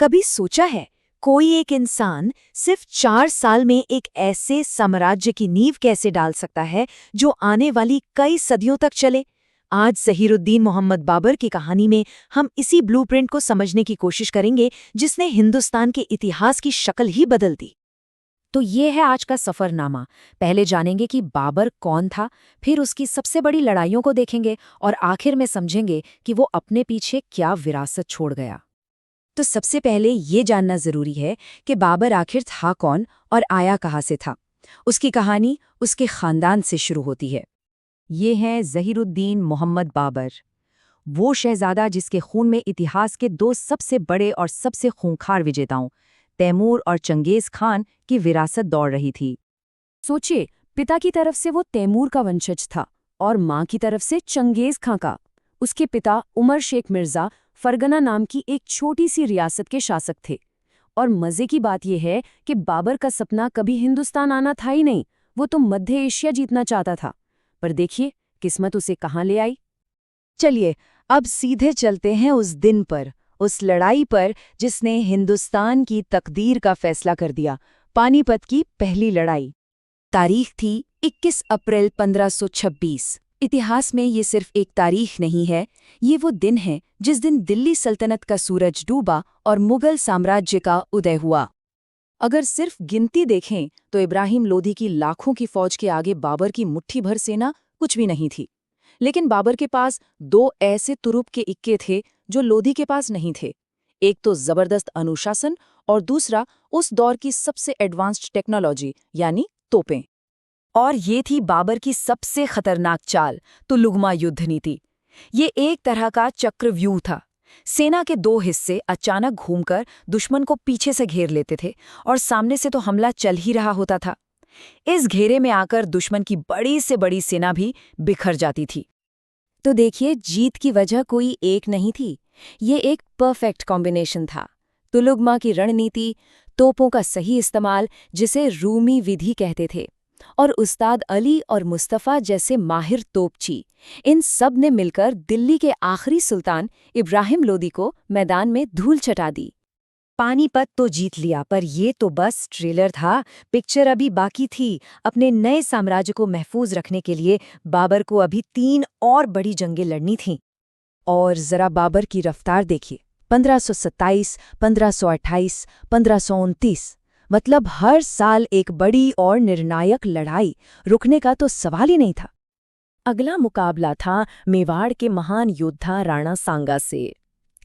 कभी सोचा है कोई एक इंसान सिर्फ 4 साल में एक ऐसे साम्राज्य की नींव कैसे डाल सकता है जो आने वाली कई सदियों तक चले। आज ज़हीरुद्दीन मोहम्मद बाबर की कहानी में हम इसी ब्लूप्रिंट को समझने की कोशिश करेंगे जिसने हिंदुस्तान के इतिहास की शक्ल ही बदल दी। तो ये है आज का सफरनामा। पहले जानेंगे कि बाबर कौन था, फिर उसकी सबसे बड़ी लड़ाइयों को देखेंगे और आखिर में समझेंगे कि वो अपने पीछे क्या विरासत छोड़ गया। तो सबसे पहले ये जानना जरूरी है कि बाबर आखिर था कौन और आया कहाँ से था। उसकी कहानी उसके खानदान से शुरू होती है। ये हैं ज़हीरुद्दीन मोहम्मद बाबर, वो शहजादा जिसके खून में इतिहास के दो सबसे बड़े और सबसे खूंखार विजेताओं तैमूर और चंगेज खान की विरासत दौड़ रही थी। सोचिए, पिता की तरफ से वो तैमूर का वंशज था और माँ की तरफ से चंगेज खां का। उसके पिता उमर शेख मिर्जा फरगना नाम की एक छोटी सी रियासत के शासक थे। और मजे की बात यह है कि बाबर का सपना कभी हिंदुस्तान आना था ही नहीं, वो तो मध्य एशिया जीतना चाहता था। पर देखिए किस्मत उसे कहाँ ले आई। चलिए अब सीधे चलते हैं उस दिन पर, उस लड़ाई पर जिसने हिंदुस्तान की तकदीर का फैसला कर दिया, पानीपत की पहली लड़ाई। तारीख थी 21 अप्रैल 1526। इतिहास में ये सिर्फ एक तारीख नहीं है, ये वो दिन है जिस दिन दिल्ली सल्तनत का सूरज डूबा और मुगल साम्राज्य का उदय हुआ। अगर सिर्फ गिनती देखें तो इब्राहिम लोधी की लाखों की फौज के आगे बाबर की मुट्ठी भर सेना कुछ भी नहीं थी। लेकिन बाबर के पास दो ऐसे तुरुप के इक्के थे जो लोधी के पास नहीं थे। एक तो जबरदस्त अनुशासन और दूसरा उस दौर की सबसे एडवांस्ड टेक्नोलॉजी यानी तोपें। और ये थी बाबर की सबसे खतरनाक चाल, तुलुगमा युद्ध नीति। ये एक तरह का चक्रव्यूह था। सेना के दो हिस्से अचानक घूमकर दुश्मन को पीछे से घेर लेते थे और सामने से तो हमला चल ही रहा होता था। इस घेरे में आकर दुश्मन की बड़ी से बड़ी सेना भी बिखर जाती थी। तो देखिए, जीत की वजह कोई एक नहीं थी, ये एक परफेक्ट कॉम्बिनेशन था। तुलुगमा की रणनीति, तोपों का सही इस्तेमाल जिसे रूमी विधि कहते थे, और उस्ताद अली और मुस्तफ़ा जैसे माहिर तोपची, इन सब ने मिलकर दिल्ली के आखिरी सुल्तान इब्राहिम लोदी को मैदान में धूल चटा दी। पानीपत तो जीत लिया, पर ये तो बस ट्रेलर था। पिक्चर अभी बाकी थी। अपने नए साम्राज्य को महफूज रखने के लिए बाबर को अभी 3 और बड़ी जंगें लड़नी थीं। और जरा बाबर की रफ्तार देखिए, 1527, 1528, 1529, मतलब हर साल एक बड़ी और निर्णायक लड़ाई। रुकने का तो सवाल ही नहीं था। अगला मुकाबला था मेवाड़ के महान योद्धा राणा सांगा से।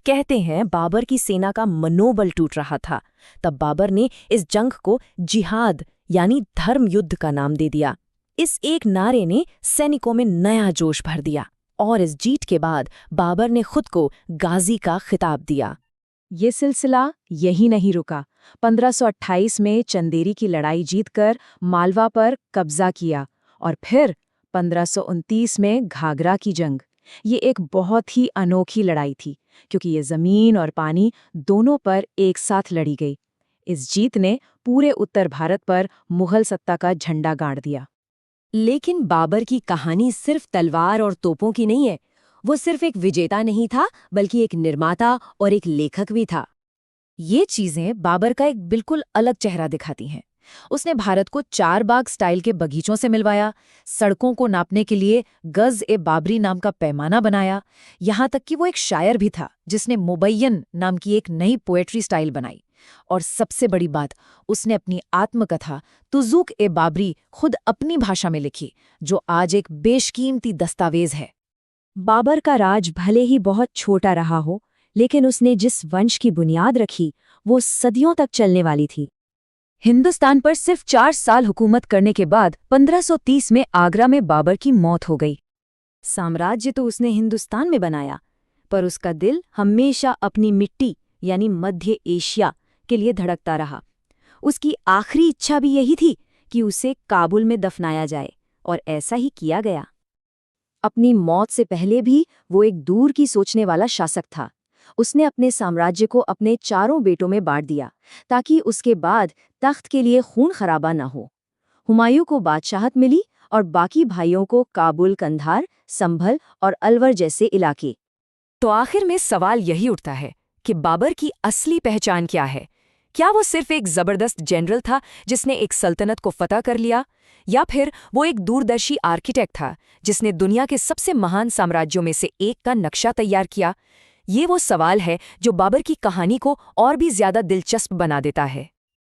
कहते हैं बाबर की सेना का मनोबल टूट रहा था। तब बाबर ने इस जंग को जिहाद यानी धर्म युद्ध का नाम दे दिया। इस एक नारे ने सैनिकों में नया जोश भर दिया और इस जीत के बाद बाबर ने खुद को गाजी का खिताब दिया। ये सिलसिला यही नहीं रुका। 1528 में चंदेरी की लड़ाई जीतकर मालवा पर कब्जा किया और फिर 1529 में घाघरा की जंग। ये एक बहुत ही अनोखी लड़ाई थी क्योंकि ये जमीन और पानी दोनों पर एक साथ लड़ी गई। इस जीत ने पूरे उत्तर भारत पर मुगल सत्ता का झंडा गाड़ दिया। लेकिन बाबर की कहानी सिर्फ तलवार और तोपों की नहीं है। वो सिर्फ एक विजेता नहीं था, बल्कि एक निर्माता और एक लेखक भी था। ये चीजें बाबर का एक बिल्कुल अलग चेहरा दिखाती हैं। उसने भारत को चारबाग स्टाइल के बगीचों से मिलवाया, सड़कों को नापने के लिए गज-ए-बाबरी नाम का पैमाना बनाया, यहाँ तक कि वो एक शायर भी था जिसने मुबय्यन नाम की एक नई पोएट्री स्टाइल बनाई। और सबसे बड़ी बात, उसने अपनी आत्मकथा तुज़ूक-ए-बाबरी खुद अपनी भाषा में लिखी, जो आज एक बेशकीमती दस्तावेज है। बाबर का राज भले ही बहुत छोटा रहा हो, लेकिन उसने जिस वंश की बुनियाद रखी वो सदियों तक चलने वाली थी। हिंदुस्तान पर सिर्फ 4 साल हुकूमत करने के बाद 1530 में आगरा में बाबर की मौत हो गई। साम्राज्य तो उसने हिंदुस्तान में बनाया, पर उसका दिल हमेशा अपनी मिट्टी यानी मध्य एशिया के लिए धड़कता रहा। उसकी आखिरी इच्छा भी यही थी कि उसे काबुल में दफनाया जाए, और ऐसा ही किया गया। अपनी मौत से पहले भी वो एक दूर की सोचने वाला शासक था। उसने अपने साम्राज्य को अपने चारों बेटों में बांट दिया ताकि उसके बाद तख्त के लिए खून खराबा न हो। हुमायूं को बादशाहत मिली और बाकी भाइयों को काबुल, कंधार, संभल और अलवर जैसे इलाके। तो आखिर में सवाल यही उठता है कि बाबर की असली पहचान क्या है। क्या वो सिर्फ एक जबरदस्त जनरल था जिसने एक सल्तनत को फतह कर लिया, या फिर वो एक दूरदर्शी आर्किटेक्ट था जिसने दुनिया के सबसे महान साम्राज्यों में से एक का नक्शा तैयार किया? ये वो सवाल है जो बाबर की कहानी को और भी ज्यादा दिलचस्प बना देता है।